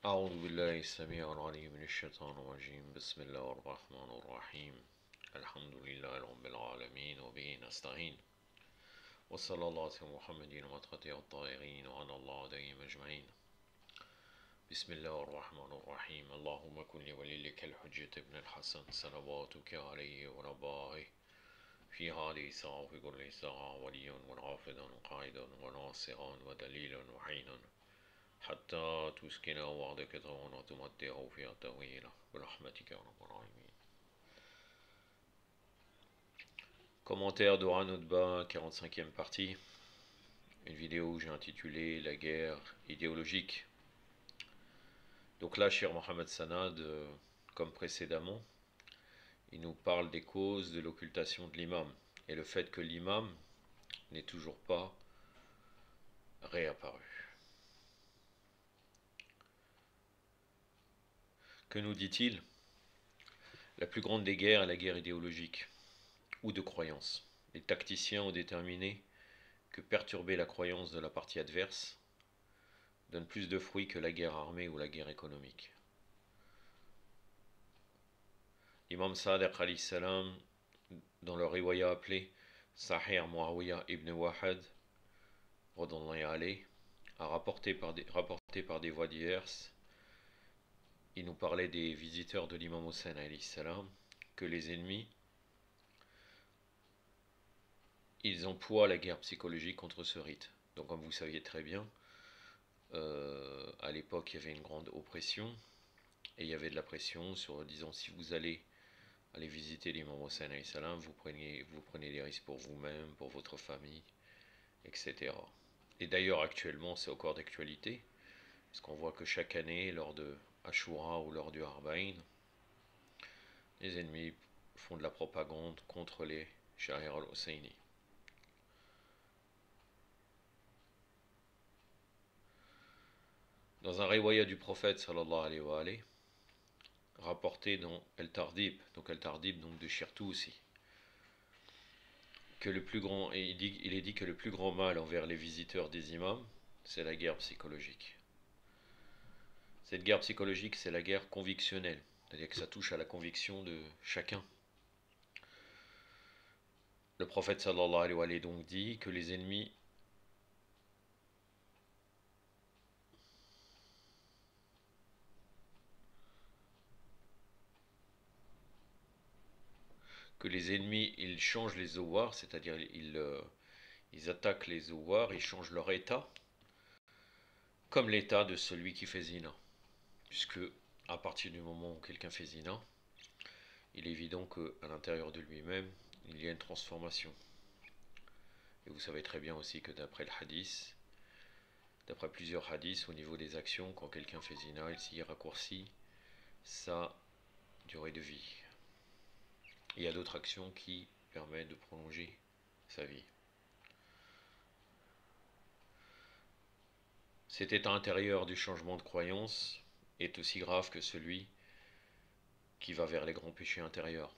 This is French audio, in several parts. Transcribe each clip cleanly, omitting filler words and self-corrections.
أعوذ بالله السميع العليم من الشيطان الرجيم بسم الله الرحمن الرحيم الحمد لله رب العالمين وبه نستعين وصلى الله على محمد ومدحته الطاهرين وعلى الله عليهم أجمعين بسم الله الرحمن الرحيم اللهم كن لوليك الحجة ابن الحسن صلواتك عليه ورباه في هذه الساعة وفي كل ساعة وليا ورافدا وقائدا وناصرا ودليلا وحينا حتى تسكن وعدك طوعا وتمتعه فيها طويلة برحمتك يا رب العالمين. Commentaire de Ranudba, 45e partie. Une vidéo où j'ai intitulé La guerre idéologique. Donc là, cher Mohamed Sanad, comme précédemment, il nous parle des causes de l'occultation de l'imam et le fait que l'imam n'est toujours pas réapparu. Que nous dit-il? La plus grande des guerres est la guerre idéologique ou de croyance. Les tacticiens ont déterminé que perturber la croyance de la partie adverse donne plus de fruits que la guerre armée ou la guerre économique. L'imam Sadiq alayhi salam, dans le riwaya appelé Sahih Muawiyah ibn Wahad, a rapporté par des voix diverses, il nous parlait des visiteurs de l'imam Hussein alayhi salam, que les ennemis ils emploient la guerre psychologique contre ce rite. Donc comme vous saviez très bien, à l'époque il y avait une grande oppression et il y avait de la pression sur disant si vous allez visiter l'imam Hussein alayhi salam, vous prenez des risques pour vous-même, pour votre famille, etc. Et d'ailleurs actuellement c'est encore d'actualité, parce qu'on voit que chaque année lors de Ashura ou lors du Arba'in, les ennemis font de la propagande contre les Shahir al-Husseini. Dans un riwaya du prophète sallallahu alayhi wa alayhi, rapporté dans El-Tardib, donc El-Tardib donc de Shirtou aussi, que le plus grand, et il est dit que le plus grand mal envers les visiteurs des imams, c'est la guerre psychologique. Cette guerre psychologique, c'est la guerre convictionnelle, c'est-à-dire que ça touche à la conviction de chacun. Le prophète sallallahu alayhi wa alayhi donc dit que les ennemis ils changent les zouars, c'est-à-dire ils attaquent les zouars, ils changent leur état comme l'état de celui qui fait zina. Puisque à partir du moment où quelqu'un fait zina, il est évident qu'à l'intérieur de lui-même, il y a une transformation. Et vous savez très bien aussi que d'après le hadith, d'après plusieurs hadiths au niveau des actions, quand quelqu'un fait zina, il s'y raccourcit sa durée de vie. Il y a d'autres actions qui permettent de prolonger sa vie. Cet état intérieur du changement de croyance est aussi grave que celui qui va vers les grands péchés intérieurs.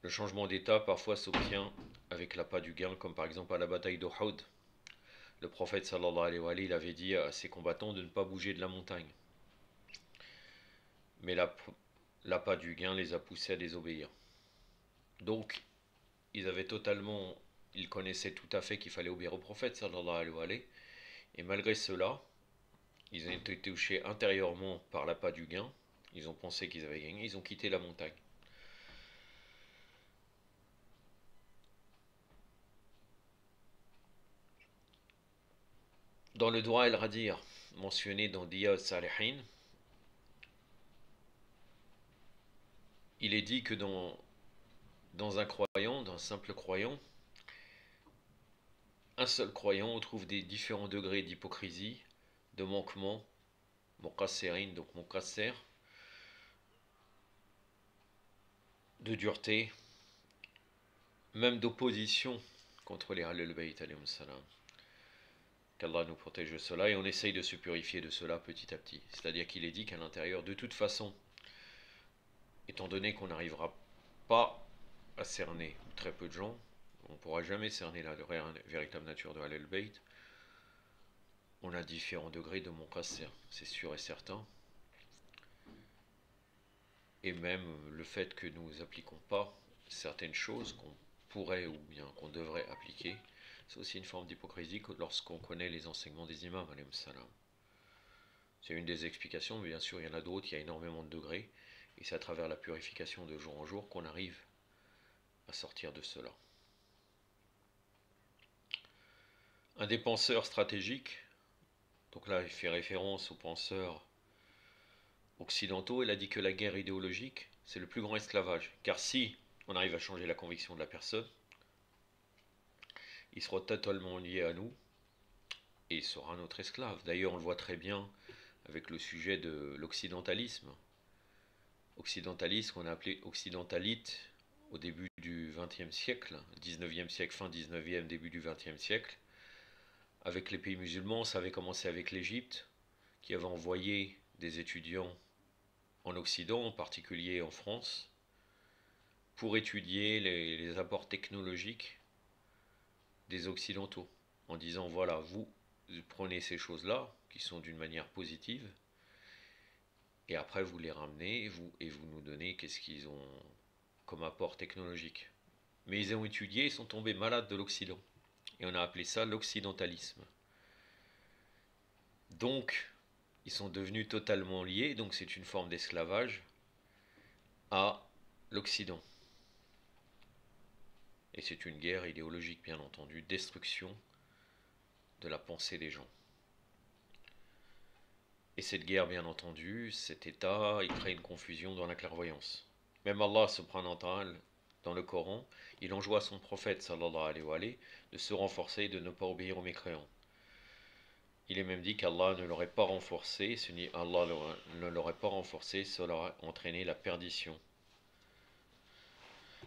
Le changement d'état parfois s'obtient avec l'appât du gain, comme par exemple à la bataille d'Uhud. Le prophète sallallahu alayhi wa sallam avait dit à ses combattants de ne pas bouger de la montagne. Mais l'appât du gain les a poussés à désobéir. Donc, ils connaissaient tout à fait qu'il fallait obéir au prophète sallallahu alayhi wa sallam. Et malgré cela, ils ont été touchés intérieurement par l'appât du gain. Ils ont pensé qu'ils avaient gagné, ils ont quitté la montagne. Dans le Dua el-Radir, mentionné dans Diya al-Salihin, il est dit que dans un croyant, dans un simple croyant, un seul croyant trouve des différents degrés d'hypocrisie, de manquement, muqassirin, donc muqassir, de dureté, même d'opposition contre les Ahlul Bayt alayhim salam. Qu'Allah nous protège de cela, et on essaye de se purifier de cela petit à petit. C'est-à-dire qu'il est dit qu'à l'intérieur, de toute façon, étant donné qu'on n'arrivera pas à cerner, très peu de gens, On ne pourra jamais cerner la véritable nature de Ahl Bayt. On a différents degrés de Muqassir, c'est sûr et certain. Et même le fait que nous n'appliquons pas certaines choses qu'on pourrait ou bien qu'on devrait appliquer, c'est aussi une forme d'hypocrisie lorsqu'on connaît les enseignements des imams, alayhim salam. C'est une des explications, mais bien sûr il y en a d'autres, il y a énormément de degrés, et c'est à travers la purification de jour en jour qu'on arrive à sortir de cela. Un des penseurs stratégiques, donc là il fait référence aux penseurs occidentaux, il a dit que la guerre idéologique, c'est le plus grand esclavage, car si on arrive à changer la conviction de la personne, il sera totalement lié à nous, et il sera notre esclave. D'ailleurs on le voit très bien avec le sujet de l'occidentalisme. Occidentalisme qu'on a appelé occidentalite au début du XXe siècle, 19e siècle, fin 19e, début du XXe siècle. Avec les pays musulmans, ça avait commencé avec l'Égypte, qui avait envoyé des étudiants en Occident, en particulier en France, pour étudier les apports technologiques des Occidentaux, en disant voilà, vous prenez ces choses-là, qui sont d'une manière positive, et après vous les ramenez et vous nous donnez qu'est-ce qu'ils ont comme apport technologique. Mais ils ont étudié, ils sont tombés malades de l'Occident. Et on a appelé ça l'occidentalisme. Donc, ils sont devenus totalement liés, donc c'est une forme d'esclavage à l'Occident. Et c'est une guerre idéologique, bien entendu, destruction de la pensée des gens. Et cette guerre, bien entendu, cet état, il crée une confusion dans la clairvoyance. Même Allah subhanahu wa ta'ala, dans le Coran, il enjoint à son prophète, sallallahu alayhi wa alayhi, de se renforcer et de ne pas obéir aux mécréants. Il est même dit qu'Allah ne l'aurait pas renforcé, Allah ne l'aurait pas renforcé, cela aurait entraîné la perdition.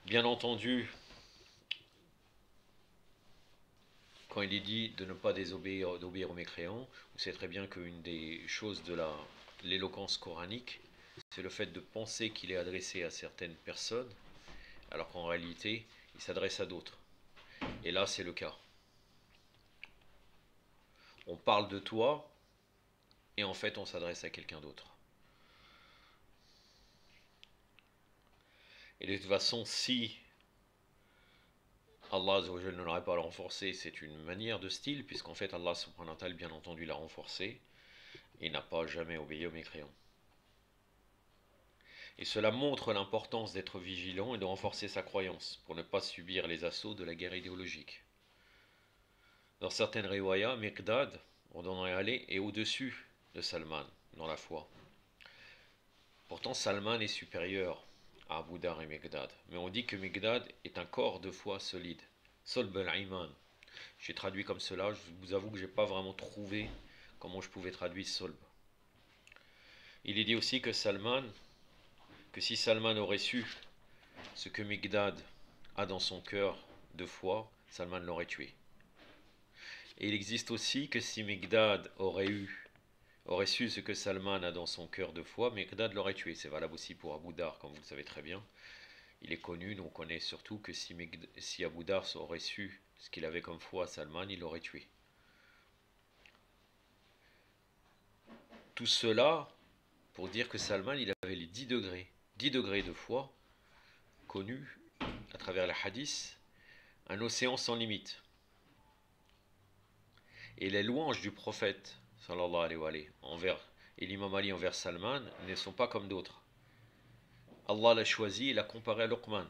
Bien entendu, quand il est dit de ne pas d'obéir aux mécréants, vous savez très bien qu'une des choses de l'éloquence coranique, c'est le fait de penser qu'il est adressé à certaines personnes, alors qu'en réalité, il s'adresse à d'autres. Et là, c'est le cas. On parle de toi, et en fait, on s'adresse à quelqu'un d'autre. Et de toute façon, si Allah ne l'aurait pas renforcé, c'est une manière de style, puisqu'en fait Allah subhanahu wa ta'ala bien entendu l'a renforcé et n'a pas jamais obéi aux mécréants. Et cela montre l'importance d'être vigilant et de renforcer sa croyance, pour ne pas subir les assauts de la guerre idéologique. Dans certaines riwayas, Miqdad, on en est allé, est au-dessus de Salman dans la foi. Pourtant Salman est supérieur à Abu Dhar et Miqdad, mais on dit que Miqdad est un corps de foi solide. Solb al-Iman. J'ai traduit comme cela, je vous avoue que je n'ai pas vraiment trouvé comment je pouvais traduire Solb. Il est dit aussi que si Salman aurait su ce que Miqdad a dans son cœur de foi, Salman l'aurait tué. Et il existe aussi que si Miqdad aurait su ce que Salman a dans son cœur de foi, Miqdad l'aurait tué. C'est valable aussi pour Abu Dhar, comme vous le savez très bien. Il est connu, donc on connaît surtout que si Abu Dhar aurait su ce qu'il avait comme foi à Salman, il l'aurait tué. Tout cela pour dire que Salman, il avait les 10 degrés de foi, connus à travers les hadiths, un océan sans limite. Et les louanges du prophète, sallallahu alayhi wa alayhi, et l'imam Ali envers Salman, ne sont pas comme d'autres. Allah l'a choisi et l'a comparé à Luqman.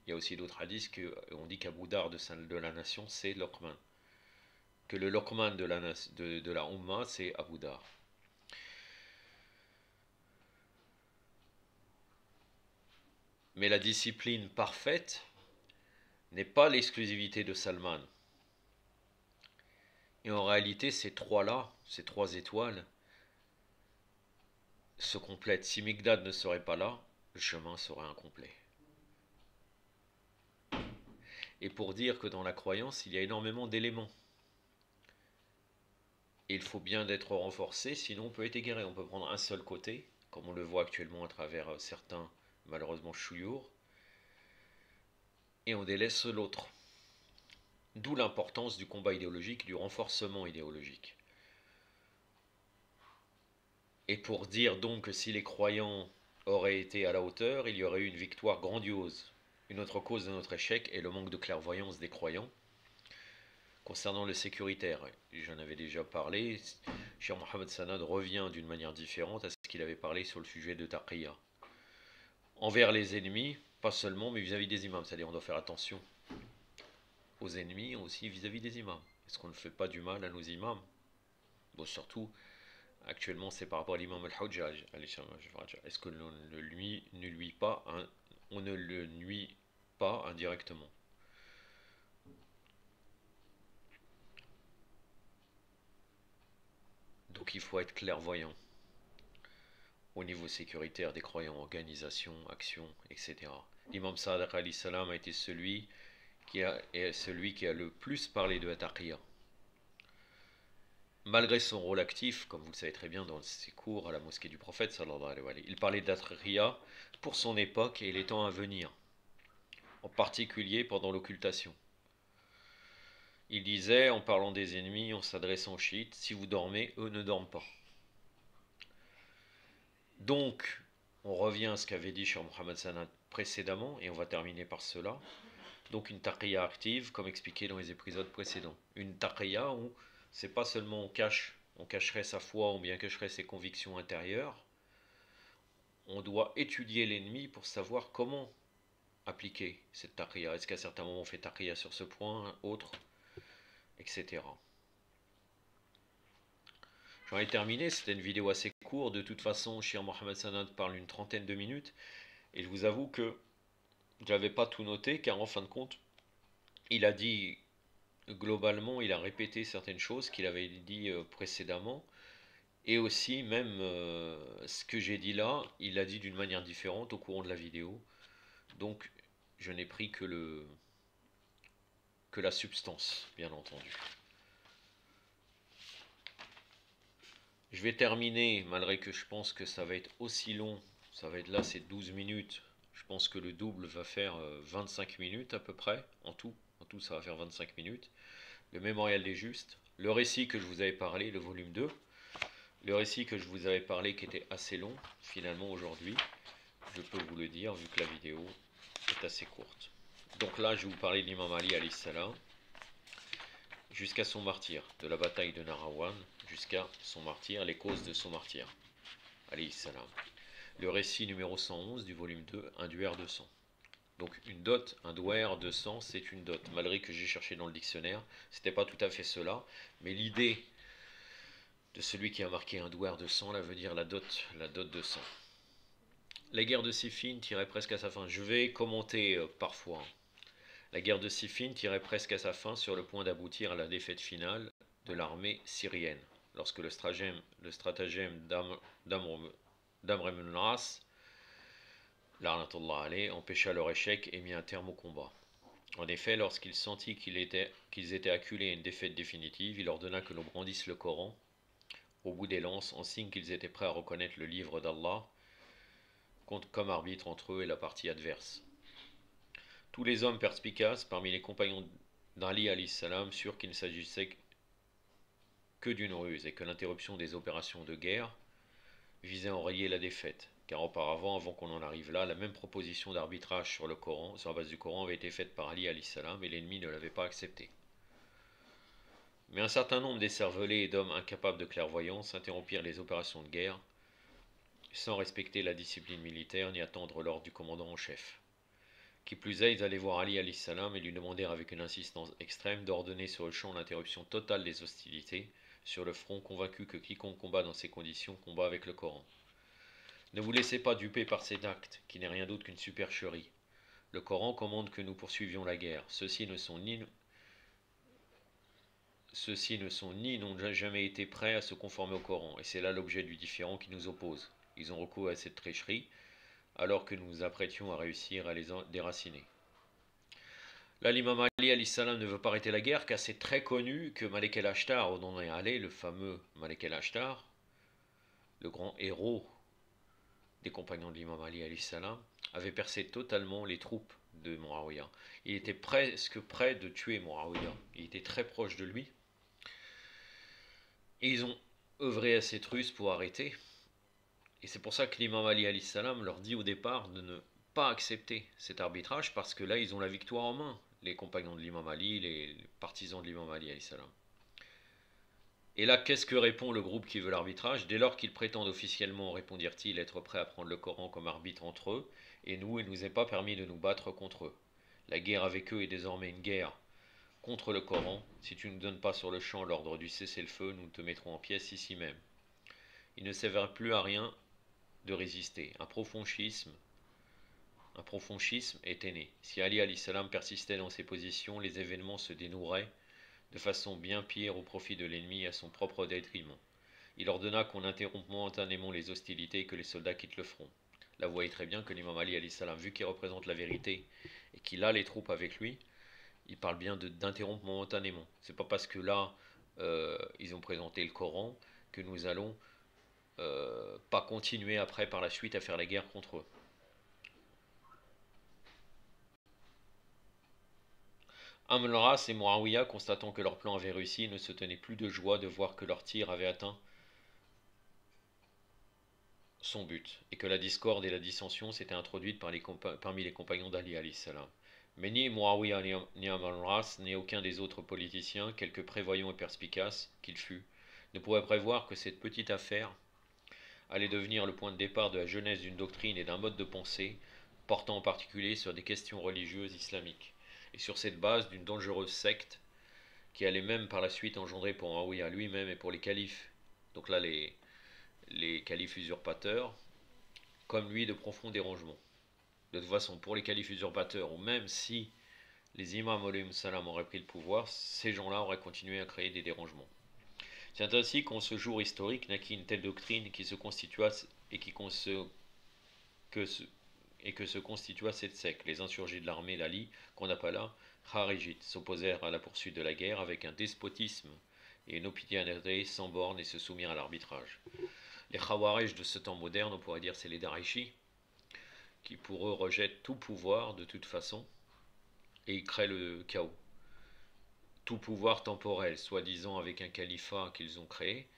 Il y a aussi d'autres hadiths on dit qu'Abu Dhar de la nation, c'est Luqman. Que le Luqman de la Ummah, c'est Abu Dhar. Mais la discipline parfaite n'est pas l'exclusivité de Salman. Et en réalité, ces trois étoiles, se complètent. Si Miqdad ne serait pas là, le chemin serait incomplet. Et pour dire que dans la croyance, il y a énormément d'éléments. Et il faut bien d'être renforcé, sinon on peut être égaré. On peut prendre un seul côté, comme on le voit actuellement à travers certains, malheureusement, chouyours, et on délaisse l'autre. D'où l'importance du combat idéologique, du renforcement idéologique. Et pour dire donc que si les croyants auraient été à la hauteur, il y aurait eu une victoire grandiose. Une autre cause de notre échec est le manque de clairvoyance des croyants. Concernant le sécuritaire, j'en avais déjà parlé, Cheikh Mohamed Sanad revient d'une manière différente à ce qu'il avait parlé sur le sujet de Taqiyya. Envers les ennemis, pas seulement, mais vis-à-vis des imams. C'est-à-dire on doit faire attention aux ennemis, aussi vis-à-vis des imams. Est-ce qu'on ne fait pas du mal à nos imams? Bon, surtout, actuellement, c'est par rapport à l'imam al-Hujjaj. Est-ce que l'on ne lui nuit pas, on ne le nuit pas indirectement? Donc il faut être clairvoyant au niveau sécuritaire des croyants, organisation, action, etc. L'imam Sadiq alayhi salam a été celui qui a le plus parlé de la taqiyya. Malgré son rôle actif, comme vous le savez très bien dans ses cours à la mosquée du prophète, sallallahu alayhi wa sallam, il parlait d'Atariya pour son époque et les temps à venir, en particulier pendant l'occultation. Il disait, en parlant des ennemis, en s'adressant aux chiites, si vous dormez, eux ne dorment pas. Donc, on revient à ce qu'avait dit Cheikh Mohamed Sanad précédemment, et on va terminer par cela. Donc une taqiyya active, comme expliqué dans les épisodes précédents. Une taqiyya où c'est pas seulement on cacherait sa foi ou bien cacherait ses convictions intérieures. On doit étudier l'ennemi pour savoir comment appliquer cette taqiyya. Est-ce qu'à certains moments on fait taqiyya sur ce point, autre, etc. J'en ai terminé, c'était une vidéo assez courte. De toute façon, Cheikh Mohamed Sanad parle une trentaine de minutes. Et je vous avoue que je n'avais pas tout noté, car en fin de compte, il a dit globalement, il a répété certaines choses qu'il avait dit précédemment. Et aussi, même ce que j'ai dit là, il l'a dit d'une manière différente au courant de la vidéo. Donc, je n'ai pris que la substance, bien entendu. Je vais terminer, malgré que je pense que ça va être aussi long. Ça va être là, c'est 12 minutes. Je pense que le double va faire 25 minutes à peu près, en tout. En tout, ça va faire 25 minutes. Le mémorial des justes. Le récit que je vous avais parlé, le volume 2. Le récit que je vous avais parlé qui était assez long, finalement aujourd'hui, je peux vous le dire vu que la vidéo est assez courte. Donc là, je vais vous parler de l'imam Ali alayhi salam jusqu'à son martyr, de la bataille de Nahrawan jusqu'à son martyr, les causes de son martyr alayhi salam. Le récit numéro 111 du volume 2, un duer de sang. Donc une dot, un douaire de sang, c'est une dot. Malgré que j'ai cherché dans le dictionnaire, c'était pas tout à fait cela, mais l'idée de celui qui a marqué un douaire de sang, là veut dire la dot de sang. La guerre de Siffin tirait presque à sa fin. Je vais commenter parfois. La guerre de Siffin tirait presque à sa fin sur le point d'aboutir à la défaite finale de l'armée syrienne, lorsque le stratagème d'Amr ibn al-As empêcha leur échec et mit un terme au combat. En effet, lorsqu'il sentit qu'ils étaient acculés à une défaite définitive, il ordonna que l'on brandisse le Coran au bout des lances en signe qu'ils étaient prêts à reconnaître le livre d'Allah comme arbitre entre eux et la partie adverse. Tous les hommes perspicaces parmi les compagnons d'Ali alayhi salam surent qu'il ne s'agissait que d'une ruse et que l'interruption des opérations de guerre visait à enrayer la défaite, car auparavant, avant qu'on en arrive là, la même proposition d'arbitrage sur le Coran, sur la base du Coran, avait été faite par Ali alayhi salam et l'ennemi ne l'avait pas acceptée. Mais un certain nombre d'écervelés et d'hommes incapables de clairvoyance interrompirent les opérations de guerre sans respecter la discipline militaire ni attendre l'ordre du commandant en chef. Qui plus est, ils allaient voir Ali alayhi salam et lui demandèrent avec une insistance extrême d'ordonner sur le champ l'interruption totale des hostilités sur le front, convaincu que quiconque combat dans ces conditions combat avec le Coran. Ne vous laissez pas duper par cet acte, qui n'est rien d'autre qu'une supercherie. Le Coran commande que nous poursuivions la guerre. Ceux-ci ne sont ni n'ont jamais été prêts à se conformer au Coran, et c'est là l'objet du différend qui nous oppose. Ils ont recours à cette tricherie, alors que nous nous apprêtions à réussir à les déraciner. Là, l'imam Ali alayhi salam ne veut pas arrêter la guerre, car c'est très connu que Malik el-Ashtar, au nom est allé, le fameux Malik el-Ashtar, le grand héros des compagnons de l'imam Ali alayhi salam, avait percé totalement les troupes de Muawiyah. Il était presque prêt de tuer Muawiyah. Il était très proche de lui. Et ils ont œuvré à cette ruse pour arrêter. Et c'est pour ça que l'imam Ali alayhi salam leur dit au départ de ne pas accepter cet arbitrage, parce que là ils ont la victoire en main, les compagnons de l'imam Ali, les partisans de l'imam Ali alayhi salam. Et là, qu'est-ce que répond le groupe qui veut l'arbitrage? Dès lors qu'ils prétendent officiellement, répondirent-ils, être prêts à prendre le Coran comme arbitre entre eux, et nous, il nous est pas permis de nous battre contre eux. La guerre avec eux est désormais une guerre contre le Coran. Si tu ne donnes pas sur le champ l'ordre du cessez-le-feu, nous te mettrons en pièces ici même. Il ne s'avère plus à rien de résister. Un profond schisme était né. Si Ali alayhi salam persistait dans ses positions, les événements se dénoueraient de façon bien pire au profit de l'ennemi et à son propre détriment. Il ordonna qu'on interrompe momentanément les hostilités et que les soldats quittent le front. Là, vous voyez très bien que l'imam Ali alayhi salam, vu qu'il représente la vérité et qu'il a les troupes avec lui, il parle bien d'interrompre momentanément. C'est pas parce que là, ils ont présenté le Coran que nous allons pas continuer après par la suite à faire la guerre contre eux. Amr al-As et Muawiyah, constatant que leur plan avait réussi, ne se tenaient plus de joie de voir que leur tir avait atteint son but, et que la discorde et la dissension s'étaient introduites parmi les compagnons d'Ali alayhi salam. Mais ni Muawiyah ni Amr al-As, ni aucun des autres politiciens, quelque prévoyant et perspicace qu'il fût, ne pourraient prévoir que cette petite affaire allait devenir le point de départ de la genèse d'une doctrine et d'un mode de pensée, portant en particulier sur des questions religieuses islamiques, et sur cette base d'une dangereuse secte qui allait même par la suite engendrer pour Muawiyah lui-même et pour les califes, donc là les califes usurpateurs, comme lui, de profonds dérangements. De toute façon, pour les califes usurpateurs, ou même si les imams alayhim salam auraient pris le pouvoir, ces gens-là auraient continué à créer des dérangements. C'est ainsi qu'en ce jour historique naquit une telle doctrine qui se constitua et que se constitua cette secte. Les insurgés de l'armée d'Ali, qu'on appela Kharijites, s'opposèrent à la poursuite de la guerre avec un despotisme et une opiniâtreté sans borne et se soumirent à l'arbitrage. Les Khawarij de ce temps moderne, on pourrait dire c'est les Dareshi, qui pour eux rejettent tout pouvoir de toute façon et ils créent le chaos. Tout pouvoir temporel, soi-disant avec un califat qu'ils ont créé,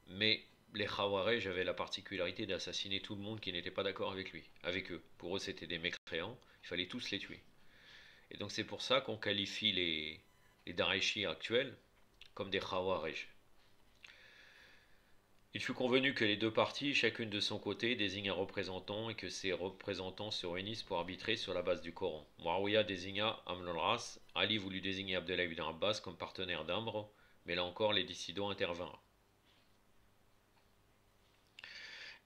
mais les Khawarij avaient la particularité d'assassiner tout le monde qui n'était pas d'accord avec eux. Pour eux, c'était des mécréants, il fallait tous les tuer. Et donc c'est pour ça qu'on qualifie les Dareshi actuels comme des Khawarij. Il fut convenu que les deux parties, chacune de son côté, désignent un représentant et que ces représentants se réunissent pour arbitrer sur la base du Coran. Muawiyah désigna Amr al-As, Ali voulut désigner Abdallah ibn Abbas comme partenaire d'Amr, mais là encore les dissidents intervinrent.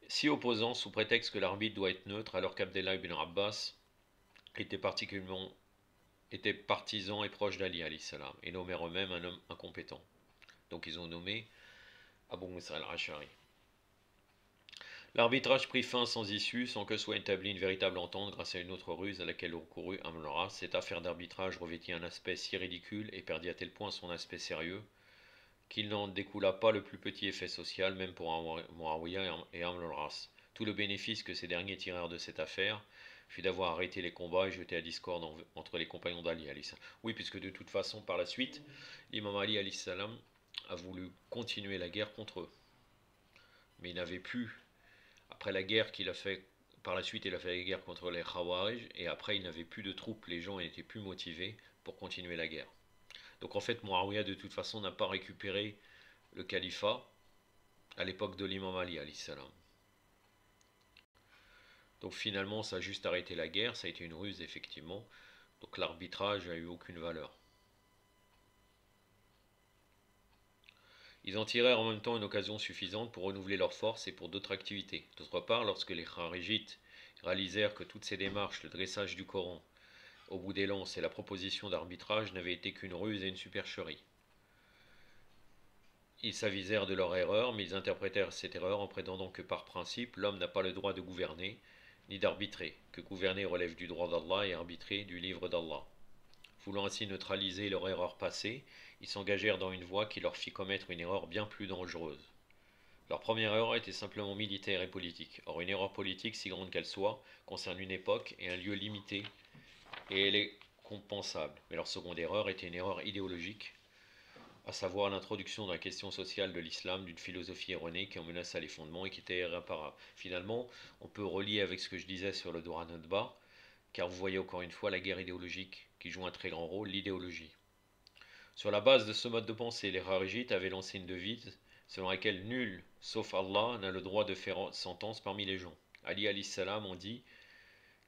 Si opposants sous prétexte que l'arbitre doit être neutre, alors qu'Abdallah ibn Abbas était partisan et proche d'Ali alayhi salam, et nommèrent eux-mêmes un homme incompétent. Donc ils ont nommé Abu Musa al-Ash'ari. L'arbitrage prit fin sans issue, sans que soit établie une véritable entente grâce à une autre ruse à laquelle recourut Amr al-As. Cette affaire d'arbitrage revêtit un aspect si ridicule et perdit à tel point son aspect sérieux qu'il n'en découla pas le plus petit effet social, même pour Muawiyah et Amr al-As. Tout le bénéfice que ces derniers tirèrent de cette affaire fut d'avoir arrêté les combats et jeté la discorde entre les compagnons d'Ali alayhi salam. Oui, puisque de toute façon, par la suite, l'imam Ali alayhi salam a voulu continuer la guerre contre eux. Mais il n'avait plus, après la guerre qu'il a fait, par la suite il a fait la guerre contre les Khawarij, et après il n'avait plus de troupes, les gens n'étaient plus motivés pour continuer la guerre. Donc en fait, Muawiyah de toute façon n'a pas récupéré le califat à l'époque de l'imam Ali alayhi salam. Donc finalement, ça a juste arrêté la guerre, ça a été une ruse effectivement. Donc l'arbitrage n'a eu aucune valeur. Ils en tirèrent en même temps une occasion suffisante pour renouveler leurs forces et pour d'autres activités. D'autre part, lorsque les Kharijites réalisèrent que toutes ces démarches, le dressage du Coran, au bout des lances et la proposition d'arbitrage n'avaient été qu'une ruse et une supercherie. Ils s'avisèrent de leur erreur, mais ils interprétèrent cette erreur en prétendant que par principe, l'homme n'a pas le droit de gouverner, ni d'arbitrer, que gouverner relève du droit d'Allah et arbitrer du livre d'Allah. Voulant ainsi neutraliser leur erreur passée, ils s'engagèrent dans une voie qui leur fit commettre une erreur bien plus dangereuse. Leur première erreur était simplement militaire et politique. Or, une erreur politique, si grande qu'elle soit, concerne une époque et un lieu limité et elle est compensable. Mais leur seconde erreur était une erreur idéologique, à savoir l'introduction dans la question sociale de l'islam d'une philosophie erronée qui en menaça les fondements et qui était irréparable. Finalement, on peut relier avec ce que je disais sur le Dora Nodba, car vous voyez encore une fois la guerre idéologique qui joue un très grand rôle, l'idéologie. Sur la base de ce mode de pensée, les Kharijites avaient lancé une devise selon laquelle nul, sauf Allah, n'a le droit de faire sentence parmi les gens. Ali alayhi salam ont dit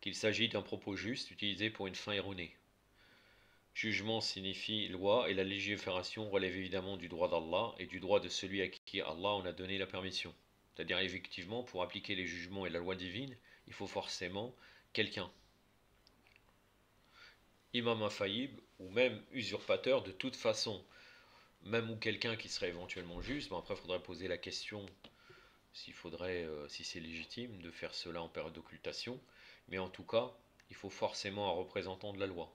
qu'il s'agit d'un propos juste utilisé pour une fin erronée. Jugement signifie loi et la légifération relève évidemment du droit d'Allah et du droit de celui à qui Allah en a donné la permission. C'est-à-dire effectivement pour appliquer les jugements et la loi divine, il faut forcément quelqu'un. Imam infaillible ou même usurpateur de toute façon, même ou quelqu'un qui serait éventuellement juste, bon après il faudrait poser la question si c'est légitime de faire cela en période d'occultation, mais en tout cas, il faut forcément un représentant de la loi.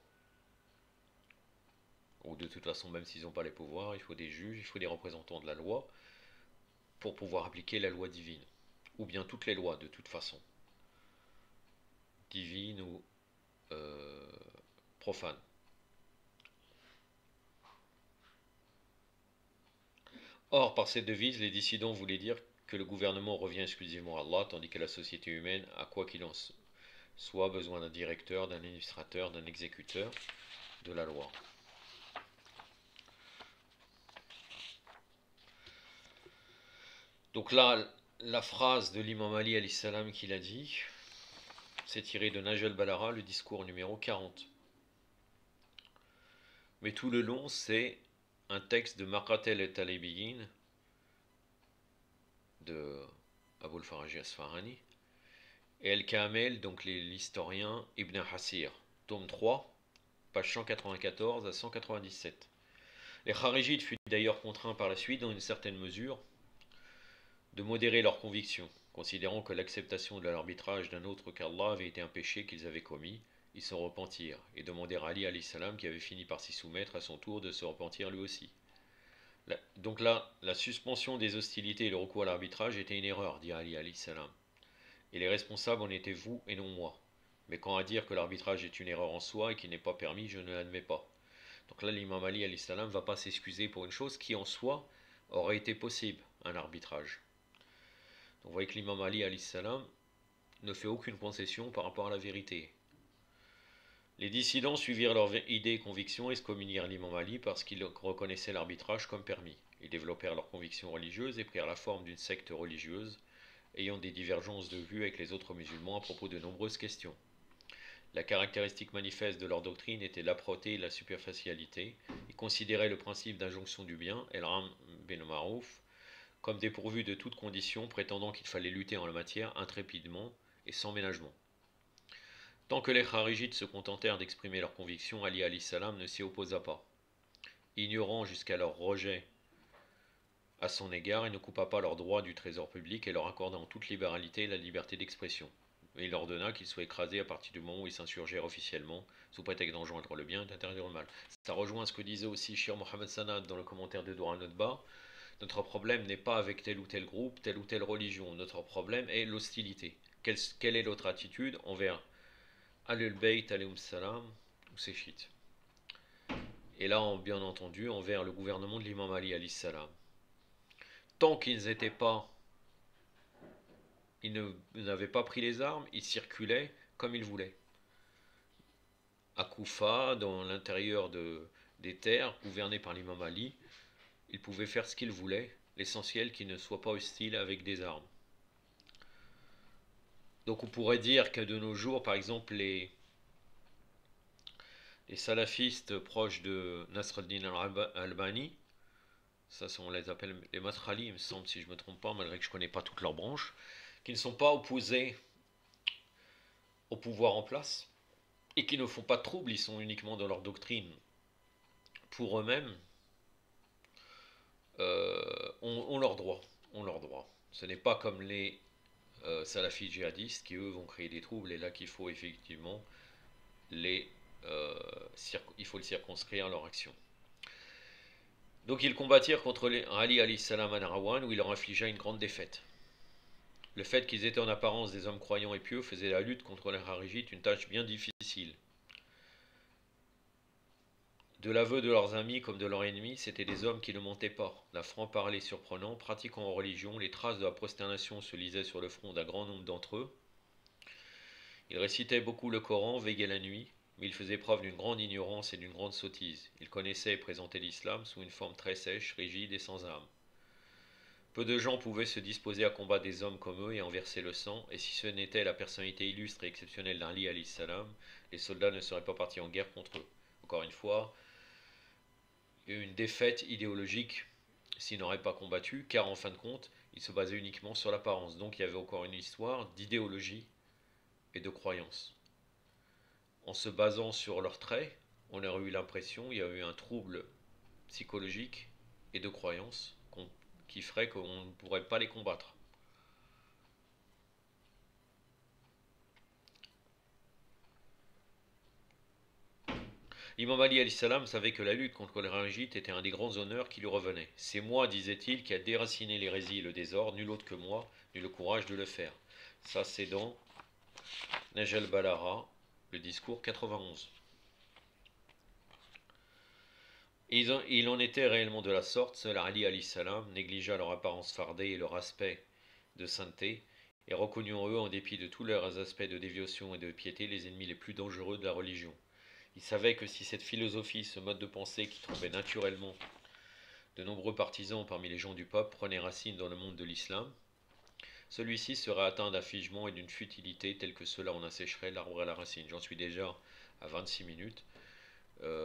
Ou de toute façon, même s'ils n'ont pas les pouvoirs, il faut des juges, il faut des représentants de la loi pour pouvoir appliquer la loi divine. Ou bien toutes les lois, de toute façon. Divines ou profanes. Or, par cette devise, les dissidents voulaient dire que le gouvernement revient exclusivement à Allah, tandis que la société humaine a quoi qu'il en soit besoin d'un directeur, d'un administrateur, d'un exécuteur de la loi. Donc là, la phrase de l'imam Ali alayhi salam qu'il a dit, c'est tiré de Nahj al-Balagha, le discours numéro 40. Mais tout le long, c'est un texte de Maqatel et Talibiyin de Abul Faraji Asfarani et El-Kamel, donc l'historien Ibn Hasir, tome 3, page 194 à 197. Les Kharijites furent d'ailleurs contraints par la suite, dans une certaine mesure, de modérer leurs convictions, considérant que l'acceptation de l'arbitrage d'un autre qu'Allah avait été un péché qu'ils avaient commis. Ils s'en repentirent et demandèrent à Ali alayhi salam, qui avait fini par s'y soumettre à son tour, de se repentir lui aussi. Donc là, la suspension des hostilités et le recours à l'arbitrage était une erreur, dit Ali alayhi salam. Et les responsables en étaient vous et non moi. Mais quant à dire que l'arbitrage est une erreur en soi et qu'il n'est pas permis, je ne l'admets pas. Donc là, l'imam Ali alayhi salam ne va pas s'excuser pour une chose qui en soi aurait été possible, un arbitrage. Donc vous voyez que l'imam Ali alayhi salam ne fait aucune concession par rapport à la vérité. Les dissidents suivirent leurs idées et convictions et excommunièrent l'imam Ali parce qu'ils reconnaissaient l'arbitrage comme permis. Ils développèrent leurs convictions religieuses et prirent la forme d'une secte religieuse, ayant des divergences de vues avec les autres musulmans à propos de nombreuses questions. La caractéristique manifeste de leur doctrine était l'âpreté et la superficialité. Ils considéraient le principe d'injonction du bien, el-ram bin ma'rouf, comme dépourvu de toute condition, prétendant qu'il fallait lutter en la matière intrépidement et sans ménagement. Tant que les Kharijites se contentèrent d'exprimer leurs convictions, Ali alayhi salam ne s'y opposa pas. Ignorant jusqu'à leur rejet à son égard, il ne coupa pas leurs droits du trésor public et leur accorda en toute libéralité la liberté d'expression. Et il ordonna qu'ils soient écrasés à partir du moment où ils s'insurgèrent officiellement, sous prétexte d'enjoindre le bien et d'interdire le mal. Ça rejoint ce que disait aussi Shir Mohammed Sanad dans le commentaire de Dora Nodba. Notre problème n'est pas avec tel ou tel groupe, telle ou telle religion. Notre problème est l'hostilité. Quelle est notre attitude envers Ahlul Bayt alayhum salam ou ses chiites? Et là, bien entendu, envers le gouvernement de l'imam Ali alayhi salam. Tant qu'ils n'étaient pas, ils n'avaient pas pris les armes, ils circulaient comme ils voulaient. À Koufa, dans l'intérieur des terres gouvernées par l'imam Ali, ils pouvaient faire ce qu'ils voulaient, l'essentiel qu'ils ne soient pas hostiles avec des armes. Donc on pourrait dire que de nos jours, par exemple, les salafistes proches de Nasr al-Din al-Albani, ça on les appelle les Matrali, il me semble, si je ne me trompe pas, malgré que je ne connais pas toutes leurs branches, qui ne sont pas opposés au pouvoir en place, et qui ne font pas de trouble, ils sont uniquement dans leur doctrine pour eux-mêmes, ont leurs droits. Ce n'est pas comme les salafis djihadistes qui eux vont créer des troubles, et là qu'il faut effectivement il faut le circonscrire leur action. Donc ils combattirent contre Ali alayhi salam à Nahrawan, où il leur infligea une grande défaite. Le fait qu'ils étaient en apparence des hommes croyants et pieux faisait la lutte contre les Kharijites une tâche bien difficile. De l'aveu de leurs amis comme de leurs ennemis, c'étaient des hommes qui ne mentaient pas, d'un franc-parler surprenant, pratiquant en religion, les traces de la prosternation se lisaient sur le front d'un grand nombre d'entre eux. Ils récitaient beaucoup le Coran, veillaient la nuit, mais ils faisaient preuve d'une grande ignorance et d'une grande sottise. Ils connaissaient et présentaient l'islam sous une forme très sèche, rigide et sans âme. Peu de gens pouvaient se disposer à combattre des hommes comme eux et en verser le sang, et si ce n'était la personnalité illustre et exceptionnelle d'Ali alayhi salam, les soldats ne seraient pas partis en guerre contre eux. Encore une fois, il y a eu une défaite idéologique s'ils n'auraient pas combattu, car en fin de compte, ils se basaient uniquement sur l'apparence. Donc il y avait encore une histoire d'idéologie et de croyance. En se basant sur leurs traits, on aurait eu l'impression qu'il y a eu un trouble psychologique et de croyance qui ferait qu'on ne pourrait pas les combattre. L'imam Ali alayhi salam savait que la lutte contre les Kharjites était un des grands honneurs qui lui revenait. C'est moi, disait-il, qui a déraciné l'hérésie et le désordre, nul autre que moi n'eut le courage de le faire. Ça c'est dans Naj al-Balagha, le discours 91. Il en était réellement de la sorte, seul Ali alayhi salam négligea leur apparence fardée et leur aspect de sainteté, et reconnut en eux, en dépit de tous leurs aspects de dévotion et de piété, les ennemis les plus dangereux de la religion. Il savait que si cette philosophie, ce mode de pensée qui trouvait naturellement de nombreux partisans parmi les gens du peuple prenait racine dans le monde de l'islam, celui-ci serait atteint d'affligement et d'une futilité telle que cela en assécherait l'arbre à la racine. J'en suis déjà à 26 minutes.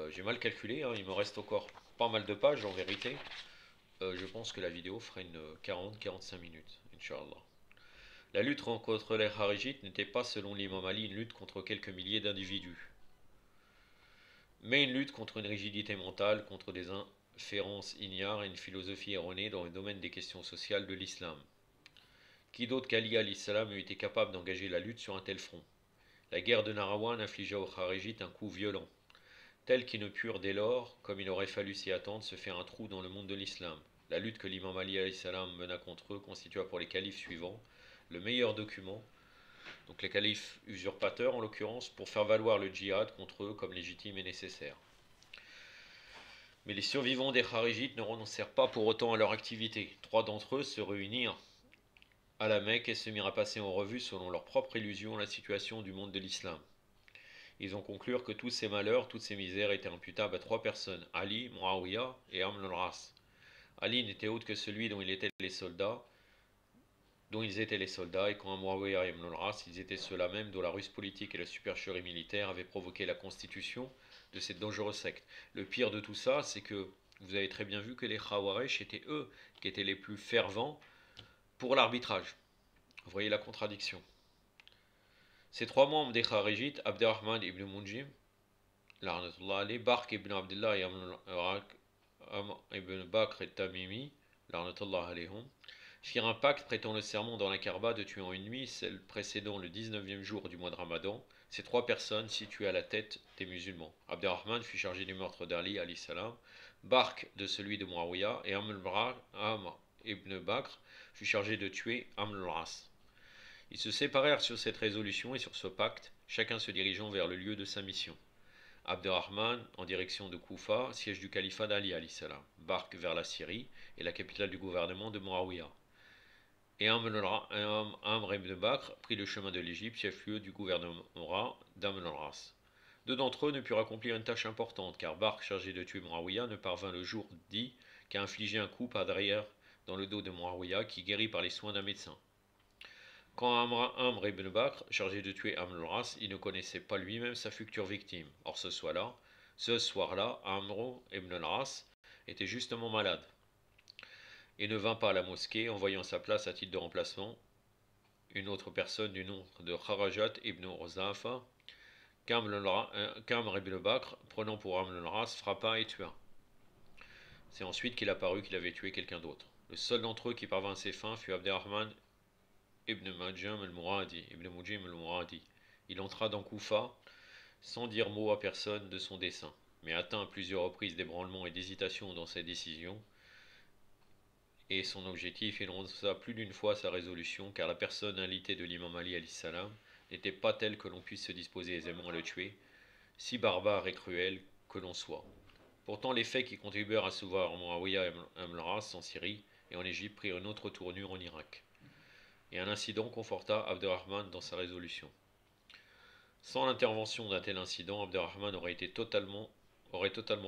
J'ai mal calculé, hein, il me reste encore pas mal de pages en vérité. Je pense que la vidéo ferait une 40-45 minutes, Inch'Allah. La lutte contre les Kharijites n'était pas, selon l'imam Ali, une lutte contre quelques milliers d'individus, mais une lutte contre une rigidité mentale, contre des inférences ignares et une philosophie erronée dans le domaine des questions sociales de l'islam. Qui d'autre qu'Ali alayhi salam eût été capable d'engager la lutte sur un tel front? La guerre de Nahrawan infligea aux Kharijites un coup violent, tels qu'ils ne purent dès lors, comme il aurait fallu s'y attendre, se faire un trou dans le monde de l'islam. La lutte que l'imam Ali alayhi salam mena contre eux constitua pour les califes suivants le meilleur document, donc les califes usurpateurs en l'occurrence, pour faire valoir le djihad contre eux comme légitime et nécessaire. Mais les survivants des Kharijites ne renoncèrent pas pour autant à leur activité. 3 d'entre eux se réunirent à la Mecque et se mirent à passer en revue, selon leur propre illusion, la situation du monde de l'islam. Ils ont conclu que tous ces malheurs, toutes ces misères étaient imputables à 3 personnes, Ali, Muawiyah et Amr al-Ras. Ali n'était autre que celui dont ils étaient les soldats, et quant à Muawiyah et Amr al-Ras, ils étaient ceux-là même dont la ruse politique et la supercherie militaire avaient provoqué la constitution de cette dangereuse secte. Le pire de tout ça, c'est que vous avez très bien vu que les Khawarij étaient eux qui étaient les plus fervents pour l'arbitrage. Vous voyez la contradiction. Ces 3 membres des Kharijites, Abderrahman ibn Munjim, Larnatullah Ali, Bark ibn Abdullah et Amr ibn Bakr et Tamimi, Larnatullah alayhum, firent un pacte prêtant le serment dans la Kaaba de tuer en une nuit, celle précédant le 19e jour du mois de Ramadan, ces 3 personnes situées à la tête des musulmans. Abderrahman fut chargé du meurtre d'Ali alayhi salam, Bark de celui de Muawiyah, et Amr ibn Bakr fut chargé de tuer Amr al-Ras. Ils se séparèrent sur cette résolution et sur ce pacte, chacun se dirigeant vers le lieu de sa mission. Abderrahman en direction de Koufa, siège du califat d'Ali alayhi salam, Bark vers la Syrie et la capitale du gouvernement de Muawiyah. Et Amr ibn Bakr prit le chemin de l'Égypte, chef-lieu du gouvernement d'Amr al-Ras. 2 d'entre eux ne purent accomplir une tâche importante, car Bark, chargé de tuer Muawiyah, ne parvint le jour dit qu'à infliger un coup par derrière dans le dos de Muawiyah, qui guérit par les soins d'un médecin. Quant à Amr ibn Bakr, chargé de tuer Amr al-Ras, il ne connaissait pas lui-même sa future victime. Or ce soir-là, Amr ibn al-Ras était justement malade et ne vint pas à la mosquée, envoyant sa place à titre de remplacement une autre personne du nom de Kharajat ibn Uzafa, qu'Amr ibn Bakr, prenant pour Amr al-Ras, frappa et tua. C'est ensuite qu'il apparut qu'il avait tué quelqu'un d'autre. Le seul d'entre eux qui parvint à ses fins fut Abderrahman ibn Mujim al-Muradi. Il entra dans Koufa sans dire mot à personne de son dessein, mais atteint à plusieurs reprises d'ébranlement et d'hésitation dans ses décisions et son objectif. Il renonça plus d'une fois sa résolution, car la personnalité de l'imam Ali alayhi salam n'était pas telle que l'on puisse se disposer aisément à le tuer, si barbare et cruel que l'on soit. Pourtant, les faits qui contribuèrent à sauver Muawiyah ibn al-As en Syrie et en Égypte prirent une autre tournure en Irak. Et un incident conforta Abderrahman dans sa résolution. Sans l'intervention d'un tel incident, Abderrahman aurait totalement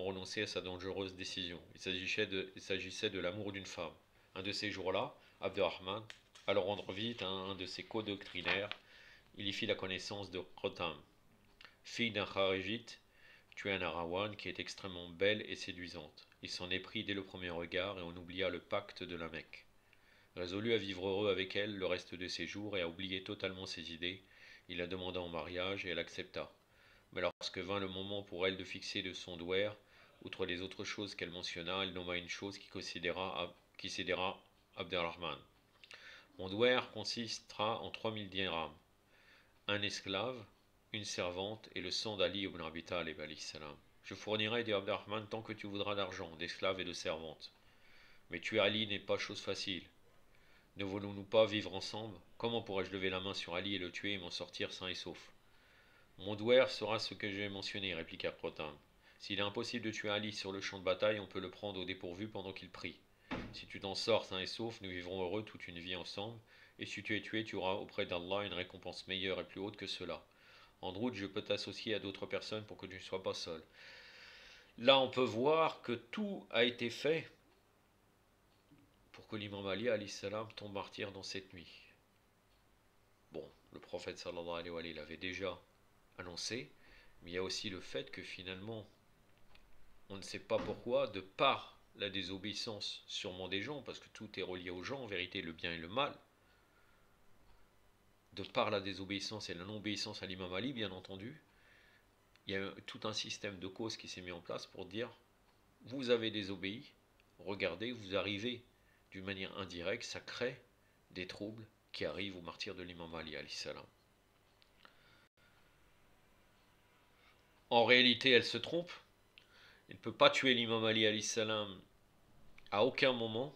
renoncé à sa dangereuse décision. Il s'agissait de l'amour d'une femme. Un de ces jours-là, Abderrahman, allant rendre visite à un de ses co-doctrinaires, il y fit la connaissance de Khotam, fille d'un Kharijite, tué un Nahrawan qui est extrêmement belle et séduisante. Il s'en est pris dès le premier regard et on oublia le pacte de la Mecque. Résolu à vivre heureux avec elle le reste de ses jours et à oublier totalement ses idées, il la demanda en mariage et elle accepta. Mais lorsque vint le moment pour elle de fixer de son douaire, outre les autres choses qu'elle mentionna, elle nomma une chose qui cédera Abderrahman. Mon douaire consistera en 3000 dirhams, un esclave, une servante et le sang d'Ali ibn Abi Talib. Je fournirai, dit Abderrahman, tant que tu voudras d'argent, d'esclaves et de servantes. Mais tuer Ali n'est pas chose facile. Ne voulons-nous pas vivre ensemble? Comment pourrais-je lever la main sur Ali et le tuer et m'en sortir sain et sauf? Mon douaire sera ce que j'ai mentionné, répliqua Khotam. S'il est impossible de tuer Ali sur le champ de bataille, on peut le prendre au dépourvu pendant qu'il prie. Si tu t'en sors sain et sauf, nous vivrons heureux toute une vie ensemble, et si tu es tué, tu auras auprès d'Allah une récompense meilleure et plus haute que cela. En route, je peux t'associer à d'autres personnes pour que tu ne sois pas seul. Là, on peut voir que tout a été fait pour que l'imam Ali salam tombe martyr dans cette nuit. Bon, le prophète sallallahu alayhi wa sallam l'avait déjà annoncé, mais il y a aussi le fait que finalement, on ne sait pas pourquoi, de par la désobéissance sûrement des gens, parce que tout est relié aux gens, en vérité, le bien et le mal, de par la désobéissance et la non-obéissance à l'imam Ali, bien entendu, il y a tout un système de causes qui s'est mis en place pour dire, vous avez désobéi, regardez, vous arrivez d'une manière indirecte, ça crée des troubles qui arrivent au martyr de l'imam Ali alayhi salam. En réalité, elle se trompe. Il ne peut pas tuer l'imam Ali alayhi salam à aucun moment,